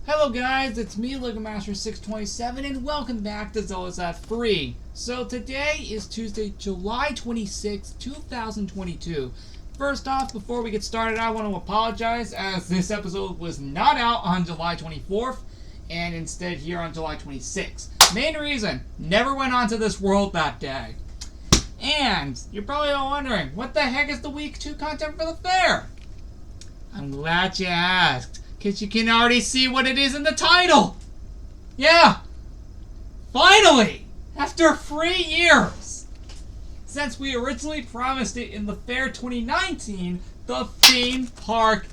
Hello guys, it's me, LegoMaster627, and welcome back to ZOE'S at Free. So today is Tuesday, July 26, 2022. First off, before we get started, I want to apologize as this episode was not out on July 24th, and instead here on July 26th. Main reason, never went onto this world that day. And you're probably all wondering, what the heck is the week 2 content for the fair? I'm glad you asked, because you can already see what it is in the title. Yeah, finally, after 3 years. Since we originally promised it in the fair 2019, the theme park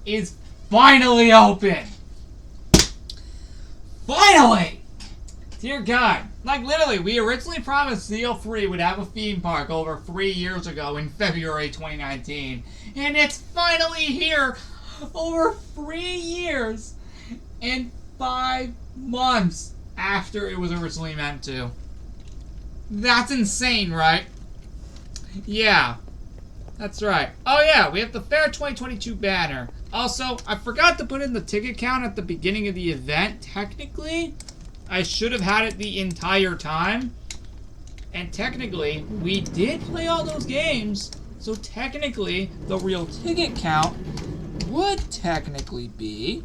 is finally open. Finally! Dear God, like literally, we originally promised ZO3 would have a theme park over 3 years ago in February 2019. And it's finally here over 3 years and 5 months after it was originally meant to. That's insane, right? Yeah, that's right. Oh yeah, we have the Fair 2022 banner. Also, I forgot to put in the ticket count at the beginning of the event. Technically, I should have had it the entire time. And technically, we did play all those games. So technically, the real ticket count would technically be...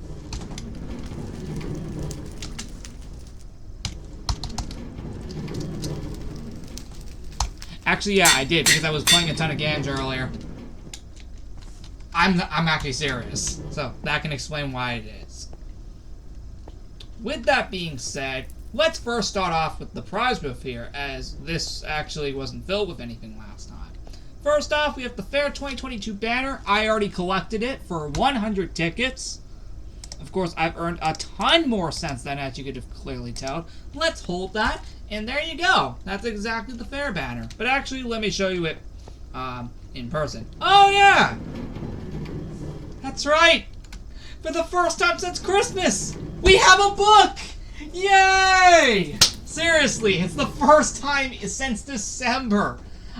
Actually, yeah, I did, because I was playing a ton of games earlier. I'm actually serious. So, that can explain why it is. With that being said, let's first start off with the prize booth here, as this actually wasn't filled with anything last time. First off, we have the Fair 2022 banner. I already collected it for 100 tickets. Of course, I've earned a ton more since then, as you could have clearly told. Let's hold that, and there you go. That's exactly the fair banner. But actually, let me show you it in person. Oh, yeah! That's right! For the first time since Christmas, we have a book! Yay! Seriously, it's the first time since December.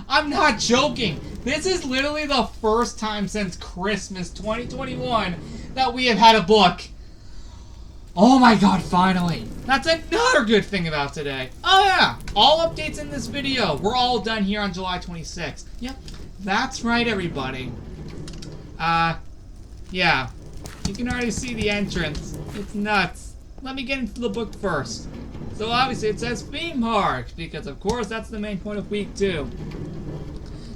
I'm not joking. This is literally the first time since Christmas 2021 that we have had a book. Oh my god, finally. That's another good thing about today. Oh yeah, all updates in this video. We're all done here on July 26th. Yep, that's right, everybody. Yeah. You can already see the entrance. It's nuts. Let me get into the book first. So obviously it says theme park, because of course that's the main point of week 2.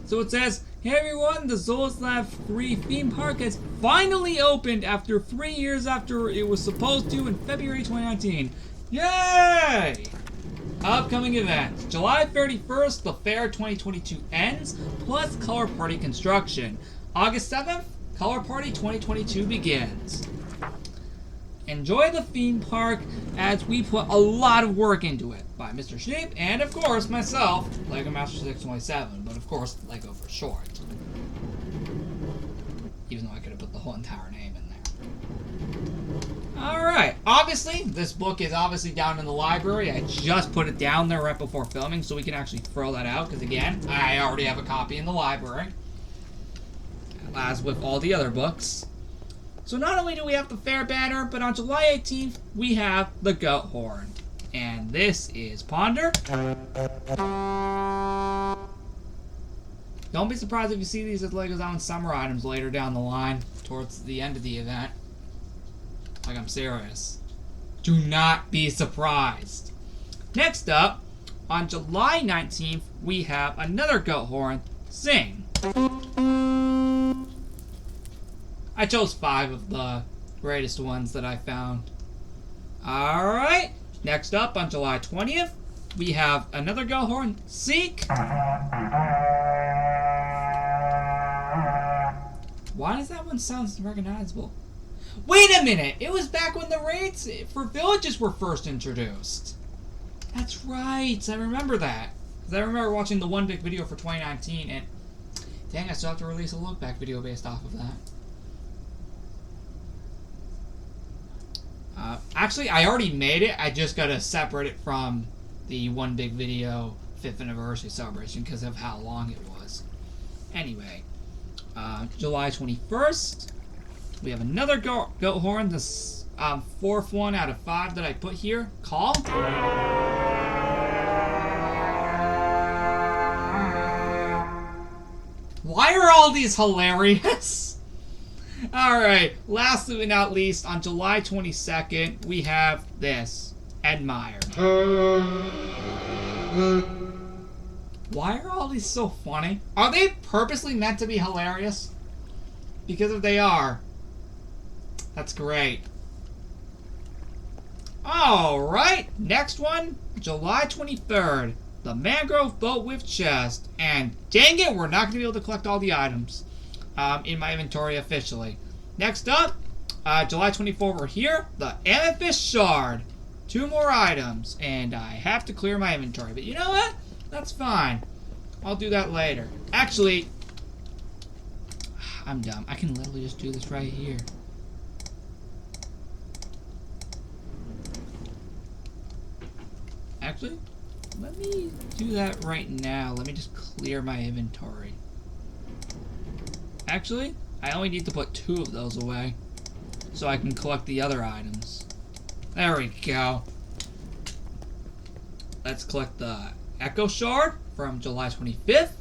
So it says, hey everyone, the ZOE'S Lab 3 theme park has finally opened after 3 years after it was supposed to in February 2019. Yay! Upcoming events. July 31st, the Fair 2022 ends, plus Color Party construction. August 7th, Color Party 2022 begins. Enjoy the theme park as we put a lot of work into it. By Mr. Sheep and, of course, myself, LegoMaster627, but of course, Lego for short. Even though I could have put the whole entire name in there. Alright, obviously, this book is obviously down in the library. I just put it down there right before filming so we can actually throw that out, because again, I already have a copy in the library. As with all the other books. So not only do we have the fair banner, but on July 18th, we have the goat horn. And this is Ponder. Don't be surprised if you see these as Legos on summer items later down the line, towards the end of the event. Like, I'm serious. Do not be surprised. Next up, on July 19th, we have another goat horn, Sing. I chose 5 of the greatest ones that I found. Alright, next up on July 20th, we have another goat horn, Seek. Why does that one sound recognizable? Wait a minute! It was back when the raids for villages were first introduced. That's right, I remember that. Because I remember watching the one big video for 2019 and... Dang, I still have to release a look back video based off of that. Actually, I already made it. I just gotta separate it from the one big video 5th anniversary celebration because of how long it was. Anyway, July 21st, we have another goat horn, this fourth one out of 5 that I put here. Call. Why are all these hilarious? Alright, lastly but not least, on July 22nd, we have this. Admired. Why are all these so funny? Are they purposely meant to be hilarious? Because if they are, that's great. Alright, next one, July 23rd. The mangrove boat with chest. And dang it, we're not going to be able to collect all the items in my inventory officially. Next up, July 24th, we're here. The Amethyst shard. 2 more items. And I have to clear my inventory. But you know what? That's fine. I'll do that later. Actually, I'm dumb. I can literally just do this right here. Actually, let me do that right now. Let me just clear my inventory. Actually, I only need to put 2 of those away so I can collect the other items. There we go. Let's collect the Echo Shard from July 25th.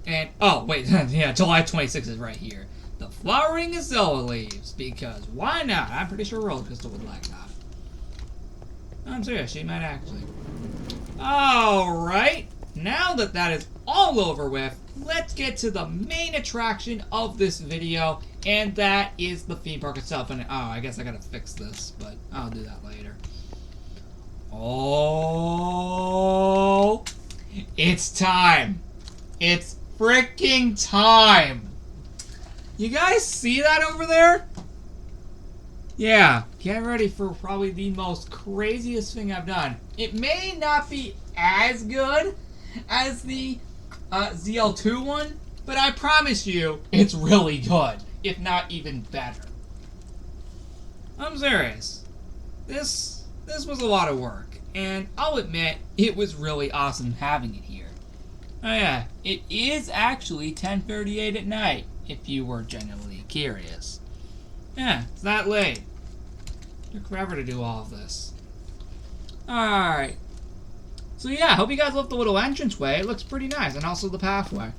And, oh, wait, yeah, July 26th is right here. The Flowering Azalea Leaves, because why not? I'm pretty sure Roller Crystal would like that. I'm serious, she might actually. Alright, now that that is all over with, let's get to the main attraction of this video, and that is the theme park itself. And, oh, I guess I gotta fix this, but I'll do that later. Oh, it's time. It's freaking time. You guys see that over there? Yeah, get ready for probably the most craziest thing I've done. It may not be as good as the ZL2 one, but I promise you, it's really good, if not even better. I'm serious. This was a lot of work, and I'll admit, it was really awesome having it here. Oh yeah, it is actually 10:38 at night, if you were genuinely curious. Yeah, it's that late. Took forever to do all of this. Alright. So yeah, I hope you guys love the little entranceway. It looks pretty nice, and also the pathway.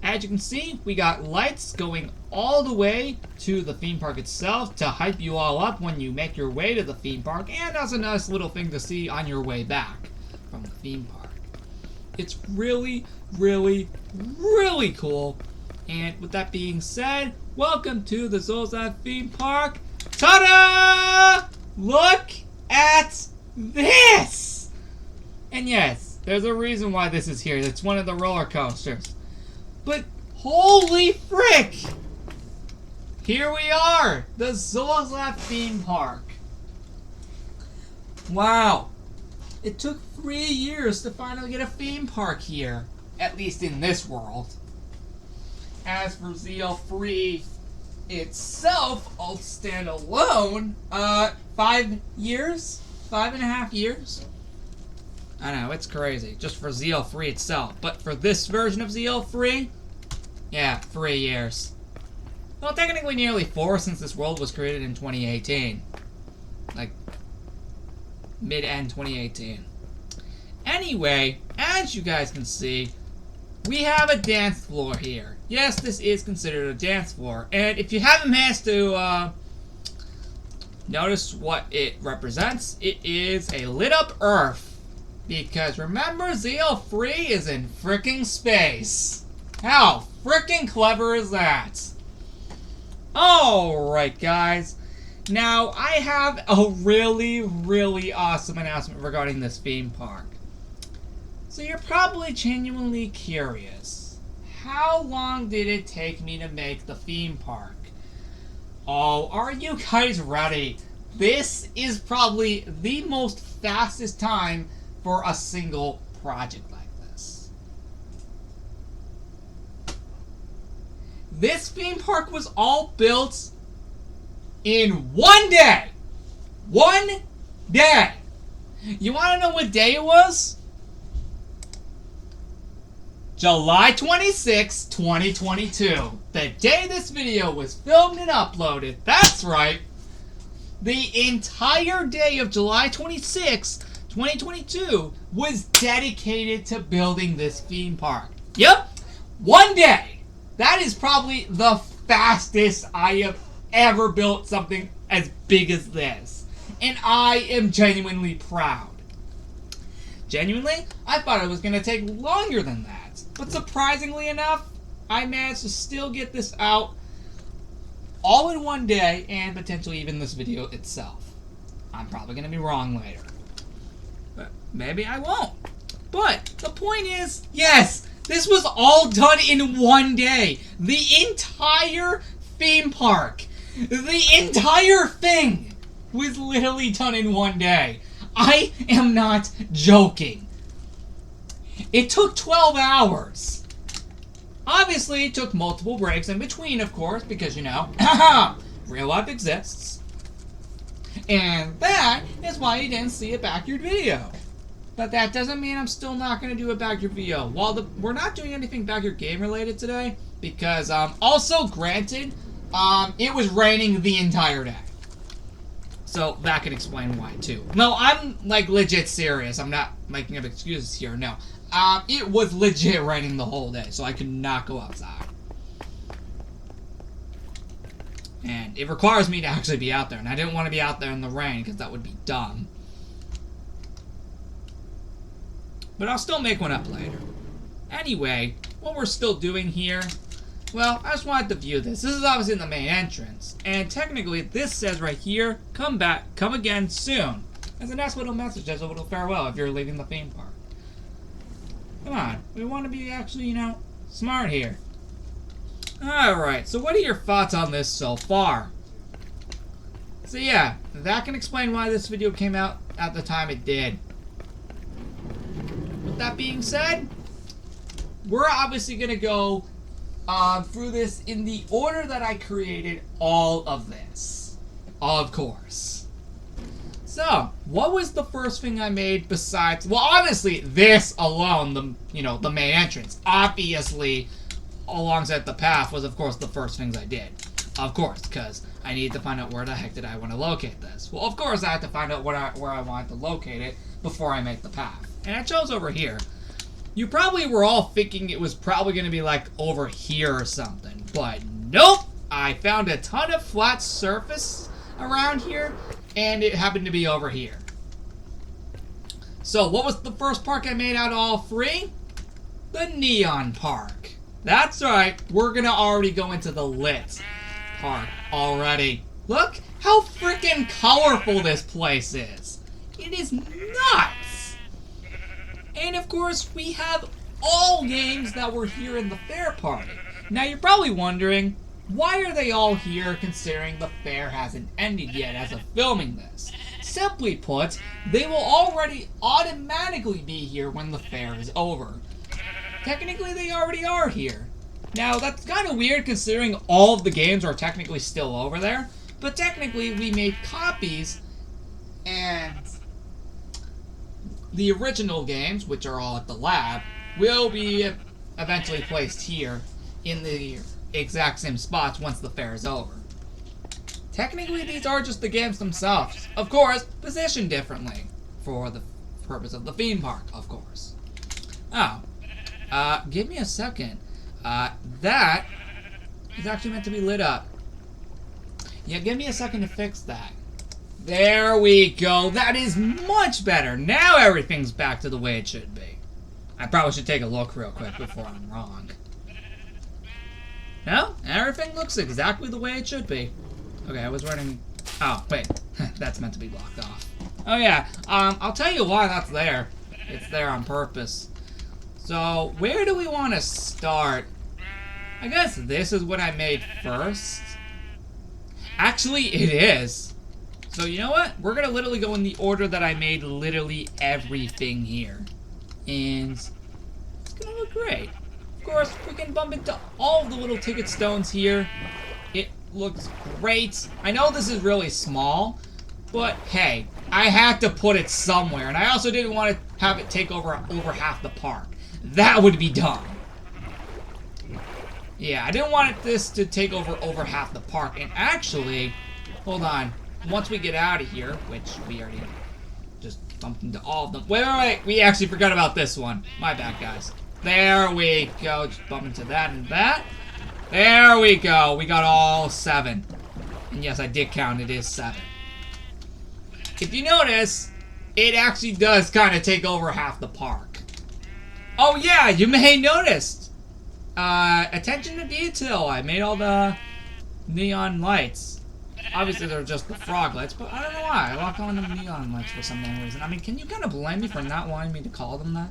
As you can see, we got lights going all the way to the theme park itself to hype you all up when you make your way to the theme park, and as a nice little thing to see on your way back from the theme park. It's really, really, really cool. And with that being said, welcome to the ZOE'S theme park. Ta-da! Look at this! And yes, there's a reason why this is here. It's one of the roller coasters. But holy frick! Here we are! The ZOE'S theme park. Wow. It took 3 years to finally get a theme park here. At least in this world. As for ZL3 itself, I'll stand alone. 5 years? 5.5 years? I know, it's crazy. Just for ZL3 itself. But for this version of ZL3, yeah, 3 years. Well, technically nearly 4 since this world was created in 2018. Like, mid-end 2018. Anyway, as you guys can see, we have a dance floor here. Yes, this is considered a dance floor. And if you haven't managed to notice what it represents, it is a lit up Earth. Because remember, ZL3 is in frickin' space. How frickin' clever is that? Alright, guys. Now, I have a really, really awesome announcement regarding this theme park. So you're probably genuinely curious. How long did it take me to make the theme park? Oh, are you guys ready? This is probably the most fastest time for a single project like this. This theme park was all built in 1 day. 1 day. You want to know what day it was? July 26, 2022. The day this video was filmed and uploaded. That's right. The entire day of July 26, 2022 was dedicated to building this theme park. Yep, one day. That is probably the fastest I have ever built something as big as this. And I am genuinely proud. Genuinely, I thought it was going to take longer than that. But surprisingly enough, I managed to still get this out all in one day, and potentially even this video itself. I'm probably going to be wrong later. But maybe I won't. But the point is, yes, this was all done in one day. The entire theme park, the entire thing was literally done in one day. I am not joking. It took 12 hours. Obviously, it took multiple breaks in between, of course, because, you know, real life exists. And that is why you didn't see a backyard video. But that doesn't mean I'm still not going to do a backyard video. While we're not doing anything backyard game related today, because, also, granted, it was raining the entire day. So that can explain why, too. No, I'm, like, legit serious. I'm not making up excuses here, no. It was legit raining the whole day, so I could not go outside. And it requires me to actually be out there, and I didn't want to be out there in the rain, because that would be dumb. But I'll still make one up later. Anyway, what we're still doing here, well, I just wanted to view this. This is obviously the main entrance, and technically this says right here, come back, come again soon. As a nice little message, as a little farewell if you're leaving the theme park. Come on, we want to be actually, you know, smart here. Alright, so what are your thoughts on this so far? So yeah, that can explain why this video came out at the time it did. With that being said, we're obviously going to go through this in the order that I created all of this. Of course. So, what was the first thing I made besides... Well, honestly, this alone, the main entrance. Obviously, alongside the path was, of course, the first things I did. Of course, because I needed to find out where the heck did I want to locate this. Well, of course, I had to find out where I wanted to locate it before I make the path. And I chose over here. You probably were all thinking it was probably going to be, like, over here or something. But nope! I found a ton of flat surface around here, and it happened to be over here. So, what was the first park I made out of all three? The Neon Park. That's right, we're gonna already go into the lit park already. Look how freaking colorful this place is. It is nuts! And of course, we have all games that were here in the fair party. Now, you're probably wondering, why are they all here considering the fair hasn't ended yet as of filming this? Simply put, they will already automatically be here when the fair is over. Technically, they already are here. Now, that's kind of weird considering all of the games are technically still over there, but technically we made copies, and the original games, which are all at the lab, will be eventually placed here in the exact same spots once the fair is over. Technically, these are just the games themselves. Of course, positioned differently for the purpose of the theme park, of course. Oh, give me a second. That is actually meant to be lit up. Yeah, give me a second to fix that. There we go. That is much better. Now everything's back to the way it should be. I probably should take a look real quick before I'm wrong. No, everything looks exactly the way it should be. Okay, I was running... Oh, wait. That's meant to be blocked off. Oh, yeah. I'll tell you why that's there. It's there on purpose. So, where do we want to start? I guess this is what I made first. Actually, it is. So, you know what? We're going to literally go in the order that I made literally everything here. And it's going to look great. Of course, we can bump into all of the little ticket stones here. It looks great. I know this is really small, but hey, I had to put it somewhere, and I also didn't want to have it take over half the park. That would be dumb. Yeah, I didn't want this to take over half the park, and actually, hold on. once we get out of here, which we already just bumped into all of them. Wait. We actually forgot about this one. My bad, guys. There we go. Just bump into that and that. There we go. We got all 7. And yes, I did count. It is 7. If you notice, it actually does kind of take over half the park. Oh yeah, you may have noticed. Attention to detail. I made all the neon lights. Obviously, they're just the frog lights, but I don't know why. I like calling them neon lights for some reason. I mean, can you kind of blame me for not wanting me to call them that?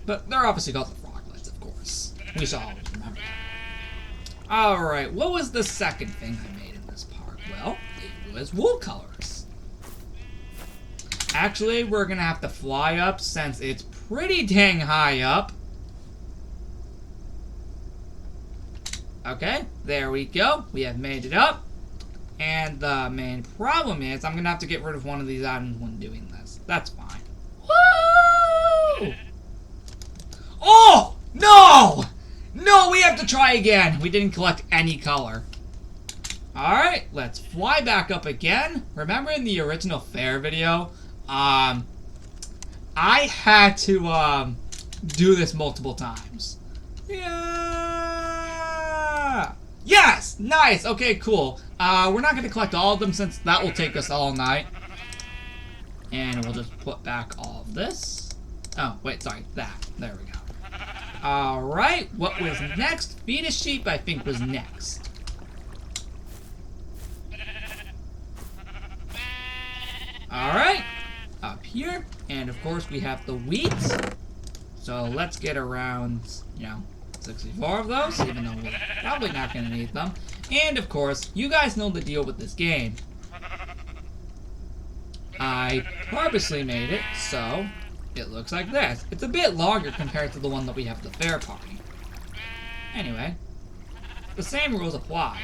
But they're obviously called the frog lights, of course. We shall always remember that. Alright, what was the second thing I made in this park? Well, it was wool colors. Actually, we're gonna have to fly up since it's pretty dang high up. Okay, there we go. We have made it up. And the main problem is I'm gonna have to get rid of one of these items when doing this. That's fine. Woo! Oh! No! No, we have to try again. We didn't collect any color. Alright, let's fly back up again. Remember in the original fair video, I had to do this multiple times. Yeah! Yes! Nice! Okay, cool. We're not going to collect all of them since that will take us all night. And we'll just put back all of this. Oh, wait, sorry. That. There we go. Alright, what was next? Feed a sheep, I think, was next. Alright, up here. And, of course, we have the wheat. So, let's get around, 64 of those, even though we're probably not going to need them. And, of course, you guys know the deal with this game. I purposely made it so it looks like this. It's a bit longer compared to the one that we have at the fair party. Anyway, the same rules apply.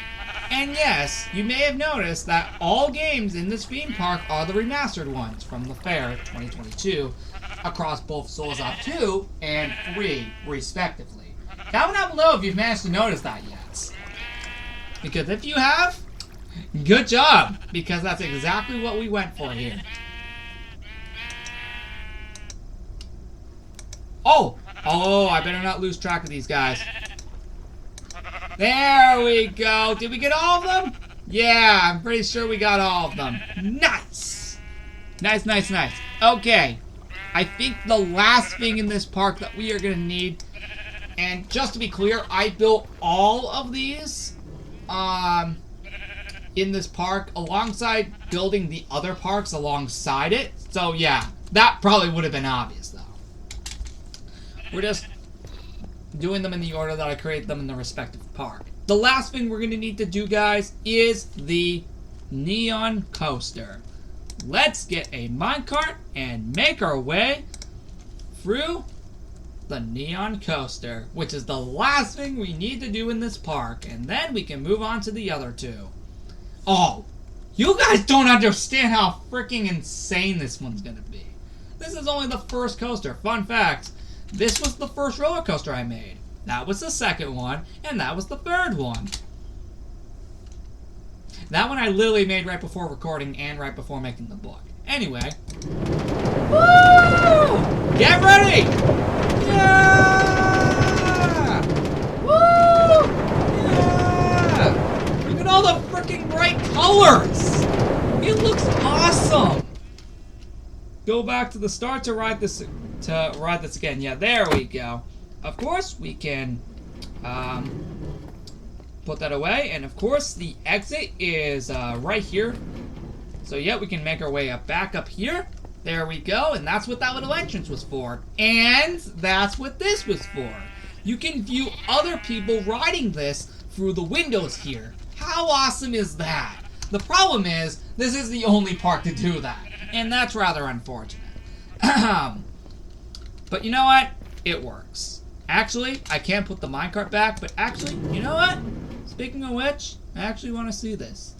And yes, you may have noticed that all games in this theme park are the remastered ones from the fair 2022 across both Souls 2 and 3, respectively. Comment down below if you've managed to notice that yet. Because if you have, good job, because that's exactly what we went for here. Oh, I better not lose track of these guys. There we go. Did we get all of them? Yeah, I'm pretty sure we got all of them. Nice. Nice. Okay. I think the last thing in this park that we are going to need, and just to be clear, I built all of these in this park alongside building the other parks alongside it. So yeah, that probably would have been obvious though. We're just doing them in the order that I created them in the respective park. The last thing we're going to need to do, guys, is the neon coaster. Let's get a minecart and make our way through the neon coaster, which is the last thing we need to do in this park, and then we can move on to the other two. Oh, you guys don't understand how freaking insane this one's going to be. This is only the first coaster. Fun fact. This was the first roller coaster I made. That was the second one, and that was the third one. That one I literally made right before recording and right before making the book. Anyway. Woo! Get ready! Yeah! Woo! Yeah! Look at all the freaking bright colors! It looks awesome! Go back to the start to ride this again. Yeah, there we go. Of course, we can put that away. And of course, the exit is right here. So yeah, we can make our way back up here. There we go. And that's what that little entrance was for. And that's what this was for. You can view other people riding this through the windows here. How awesome is that? The problem is, this is the only park to do that. And that's rather unfortunate. But you know what? It works. Actually, I can't put the minecart back, but actually, you know what? Speaking of which, I actually want to see this.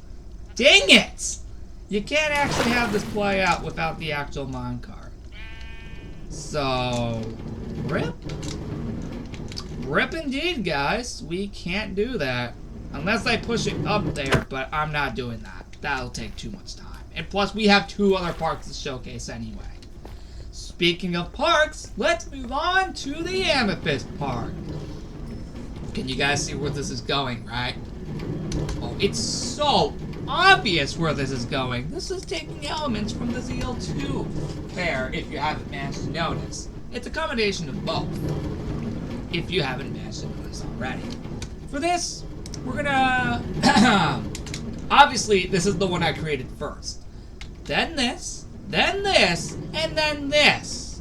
Dang it! You can't actually have this play out without the actual minecart. So, rip. Rip indeed, guys. We can't do that. Unless I push it up there, but I'm not doing that. That'll take too much time. And plus, we have 2 other parks to showcase anyway. Speaking of parks, let's move on to the Amethyst Park. Can you guys see where this is going, right? Oh, it's so obvious where this is going. This is taking elements from the ZL2 fair, if you haven't managed to notice. It's a combination of both, if you haven't managed to notice already. For this, we're gonna... Obviously, this is the one I created first. Then this, and then this.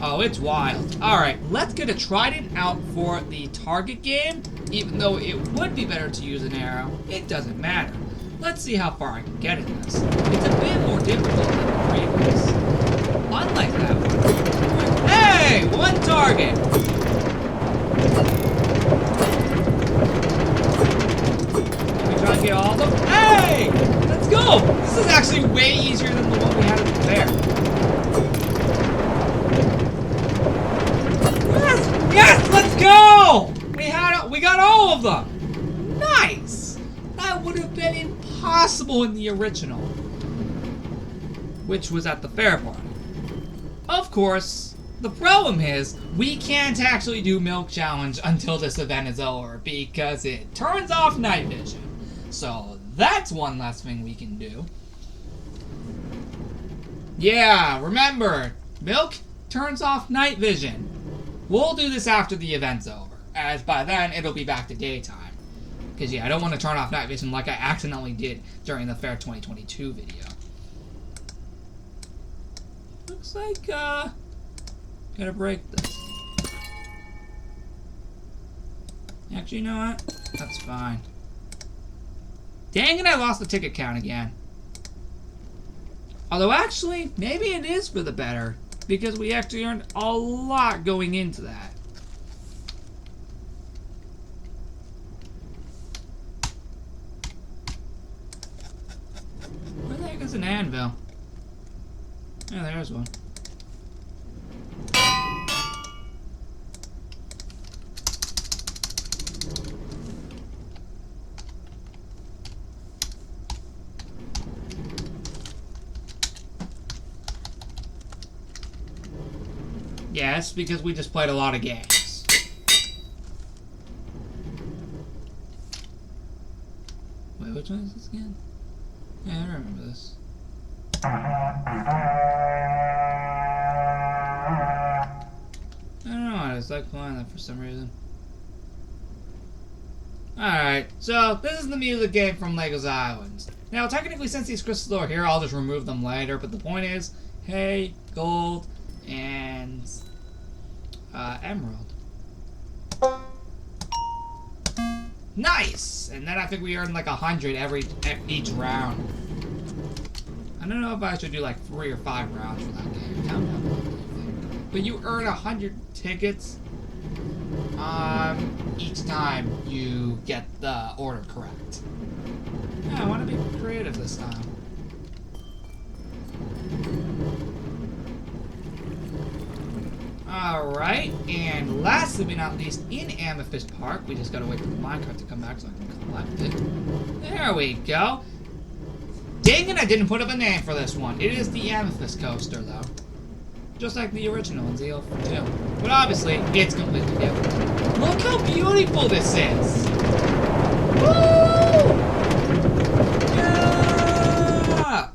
Oh, it's wild. Alright, let's get a trident out for the target game. Even though it would be better to use an arrow, it doesn't matter. Let's see how far I can get in this. It's a bit more difficult than the previous. Unlike that one. Hey! 1 target! Let me try to get all of them. Hey! Let's go! This is actually way easier than the one we had at the fair. Yes, let's go! We got all of them. Nice. That would have been impossible in the original, which was at the fair party. Of course, the problem is we can't actually do Milk Challenge until this event is over because it turns off night vision. So that's one less thing we can do. Yeah, remember, Milk turns off night vision. We'll do this after the event's over, as by then it'll be back to daytime. Because yeah, I don't want to turn off night vision like I accidentally did during the Fair 2022 video. Looks like, gotta break this. Actually, you know what? That's fine. Dang it, I lost the ticket count again. Although actually, maybe it is for the better. Because we actually earned a lot going into that. Where the heck is an anvil? Oh, there's one. Yes, because we just played a lot of games. Wait, which one is this again? Yeah, I remember this. I don't know, I just like playing that for some reason. Alright, so this is the music game from LEGO's Islands. Now, technically, since these crystals are here, I'll just remove them later, but the point is, hey, gold, and emerald. Nice! And then I think we earn like 100 each round. I don't know if I should do like 3 or 5 rounds for that game. Count down. But you earn 100 tickets each time you get the order correct. Yeah, I want to be creative this time. Alright, and lastly but not least, in Amethyst Park, we just gotta wait for the minecart to come back so I can collect it. There we go. Dang it, I didn't put up a name for this one. It is the Amethyst Coaster, though. Just like the original in ZL2. But obviously, it's completely different. Look how beautiful this is! Woo! Yeah!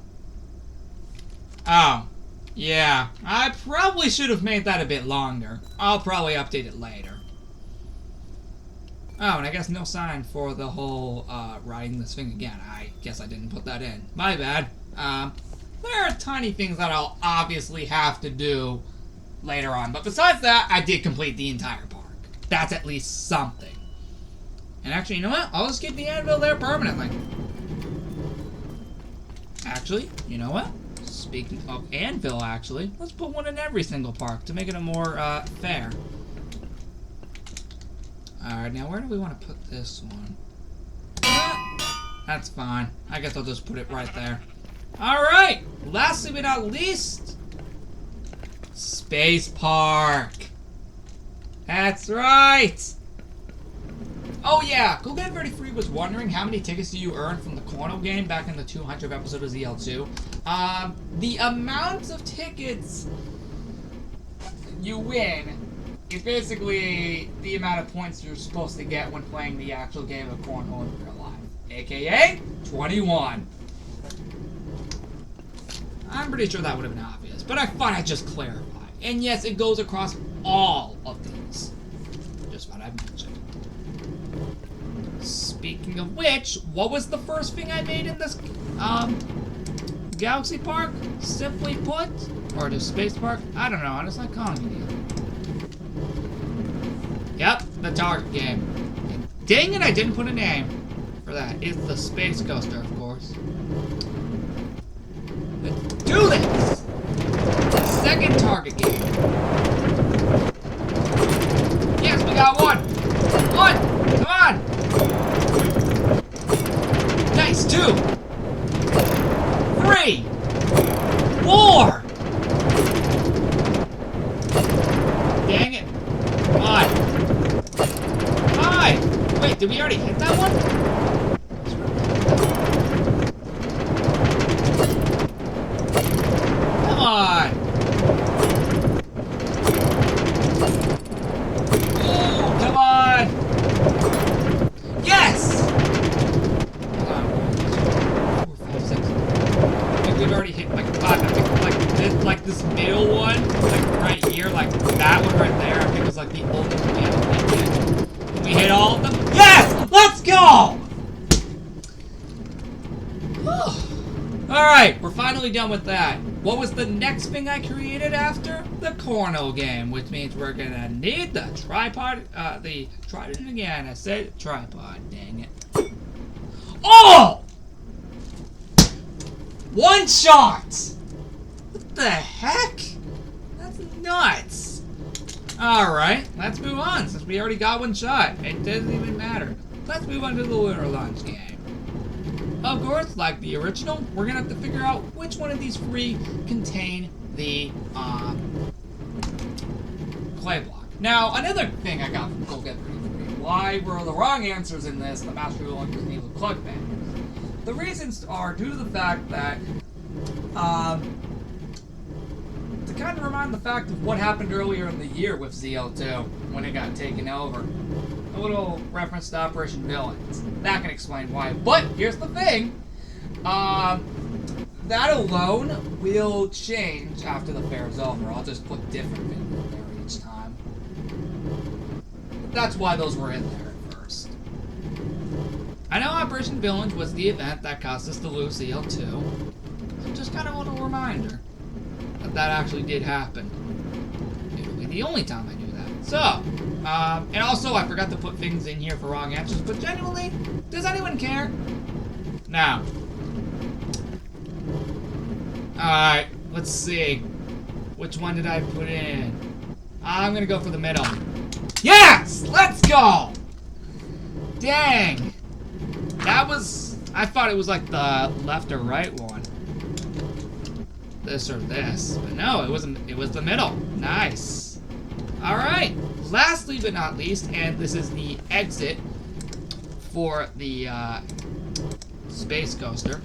Oh. Yeah, I probably should have made that a bit longer. I'll probably update it later. Oh, and I guess no sign for the whole, riding this thing again. I guess I didn't put that in. My bad. There are tiny things that I'll obviously have to do later on. But besides that, I did complete the entire park. That's at least something. And actually, you know what? I'll just keep the anvil there permanently. Actually, you know what? Speaking of anvil, actually, let's put one in every single park to make it a more, fair. Alright, now where do we want to put this one? That's fine. I guess I'll just put it right there. Alright! Lastly but not least, Space Park. That's right! Oh yeah, Coolcat33 was wondering how many tickets do you earn from the Corno game back in the 200th episode of ZL2. The amount of tickets you win is basically the amount of points you're supposed to get when playing the actual game of Cornhole in real life. AKA 21. I'm pretty sure that would have been obvious, but I thought I'd just clarify. And yes, it goes across all of these. Just what I mentioned. Speaking of which, what was the first thing I made in this Galaxy Park? Simply put? Or the Space Park? I don't know, I'm just not calling it either. Yep, the Target game. And dang it, I didn't put a name for that. It's the Space Coaster, of course. Let's do this! The second Target game. Yes, we got one! One! Come on! Nice, 2! 3! 4! Dang it. Come on. 5! Wait, did we already hit that one? Come on! Oh, come on! Yes! Hold on. 4, 5, 6. I think we've already hit like 5. I think like this middle one, like right here, like that one right there, I think was like the only one we haven't hit. Did we hit all of them? Yes! Let's go! Alright, we're finally done with that. What was the next thing I created after? The Corno game, which means we're gonna need the tripod, tried it again, I said tripod, dang it. Oh! One shot! What the heck? That's nuts. Alright, let's move on, since we already got one shot. It doesn't even matter. Let's move on to the Lunar Launch game. Of course, like the original, we're gonna have to figure out which one of these 3 contain the clay block. Now, another thing I got from Coolcat33, why were the wrong answers in this the Master Duel and Evil Clug bangers? The reasons are due to the fact that to kind of remind the fact of what happened earlier in the year with ZL2 when it got taken over. A little reference to Operation Villains. That can explain why. But here's the thing. That alone will change after the fair is over. I'll just put different things in there each time. But that's why those were in there at first. I know Operation Villains was the event that caused us to lose ZL2. So just kind of a little reminder that that actually did happen. It'll be the only time I do that. So, and also I forgot to put things in here for wrong answers, but genuinely, does anyone care? Now. Alright, let's see. Which one did I put in? I'm gonna go for the middle. Yes! Let's go! Dang! That was... I thought it was like the left or right one. This or this. But no, it was the middle. Nice. Alright. Lastly but not least, and this is the exit for the Space Coaster.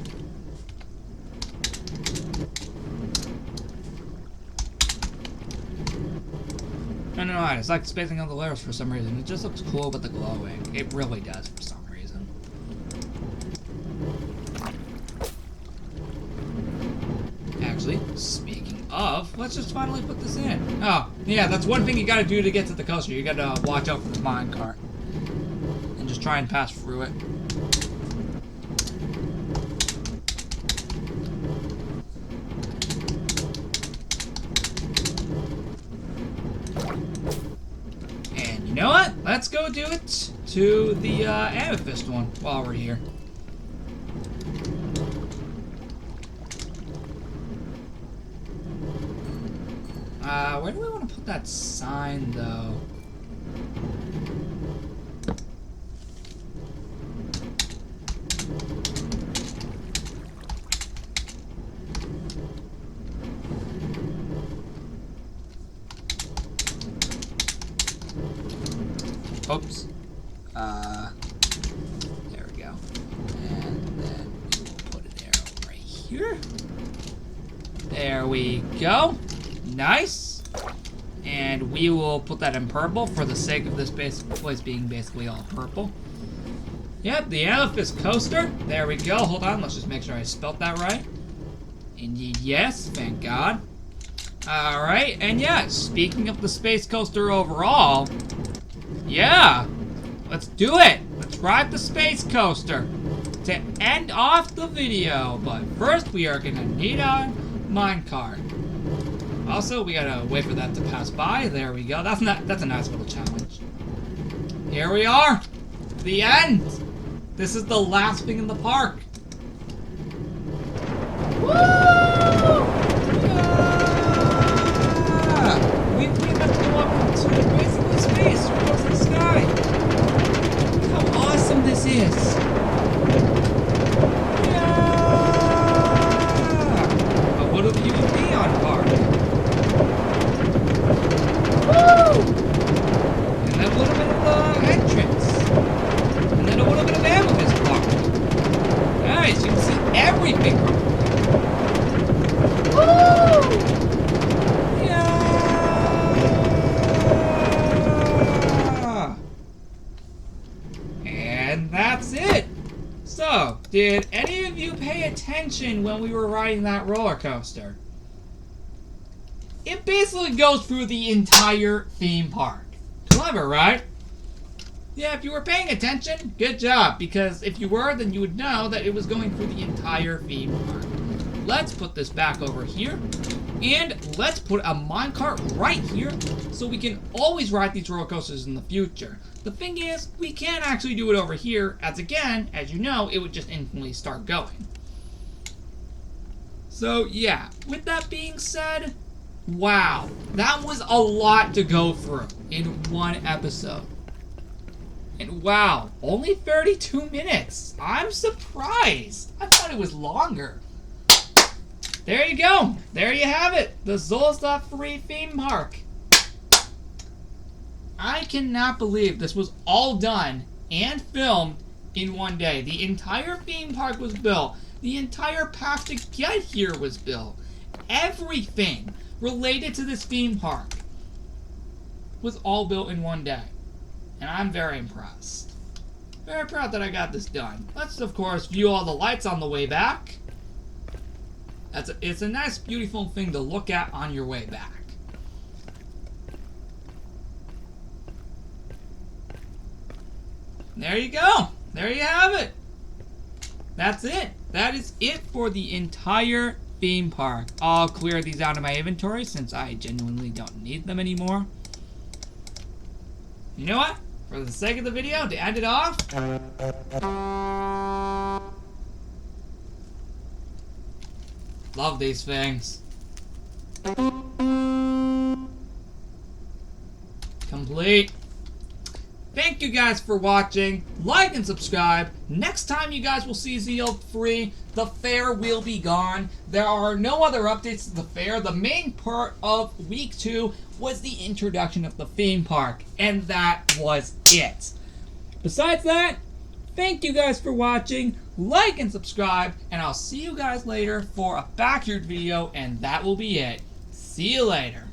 I don't know why, it's like spacing on the layers for some reason. It just looks cool with the glowing. It really does for some reason. Actually, speaking of, let's just finally put this in. Oh, yeah, that's one thing you gotta do to get to the coaster. You gotta watch out for the minecart. And just try and pass through it. And you know what? Let's go do it to the Amethyst one while we're here. Where do we want to put that sign, though? Oops. here. There we go. Nice. And we will put that in purple for the sake of this place being basically all purple. Yep, the Amethyst Coaster. There we go. Hold on, let's just make sure I spelt that right. Indeed, yes, thank God. Alright, and yeah, speaking of the space coaster overall, yeah, let's do it. Let's ride the space coaster to end off the video. But first, we are gonna need a minecart. Also, we gotta wait for that to pass by. There we go. That's a nice little challenge. Here we are. The end. This is the last thing in the park. Woo! Yeah! We pretty much go up into basically space across the sky. Look how awesome this is. Yeah! But what do you and me on park? Woo! And then a little bit of the entrance. And then a little bit of Amethyst Park. Nice, you can see everything from here. Woo! Yeah! And that's it. So, did any of you pay attention when we were riding that roller coaster? It basically goes through the entire theme park. Clever, right? Yeah, if you were paying attention, good job. Because if you were, then you would know that it was going through the entire theme park. Let's put this back over here. And let's put a minecart right here so we can always ride these roller coasters in the future. The thing is, we can't actually do it over here, as again, as you know, it would just instantly start going. So yeah, with that being said, wow, that was a lot to go through in one episode. And wow, only 32 minutes. I'm surprised. I thought it was longer. There you go. There you have it. The ZOE'S free theme park. I cannot believe this was all done and filmed in one day. The entire theme park was built. The entire path to get here was built. Everything related to this theme park was all built in one day. And I'm very impressed. Very proud that I got this done. Let's, of course, view all the lights on the way back. It's a nice, beautiful thing to look at on your way back. There you go. There you have it. That's it. That is it for the entire theme park. I'll clear these out of my inventory since I genuinely don't need them anymore. You know what? For the sake of the video, to end it off, love these things. Complete. Thank you guys for watching. Like and subscribe. Next time you guys will see ZOE'S free, the fair will be gone. There are no other updates to the fair. The main part of week 2 was the introduction of the theme park, and that was it. Besides that, thank you guys for watching. Like and subscribe, and I'll see you guys later for a backyard video, and that will be it. See you later.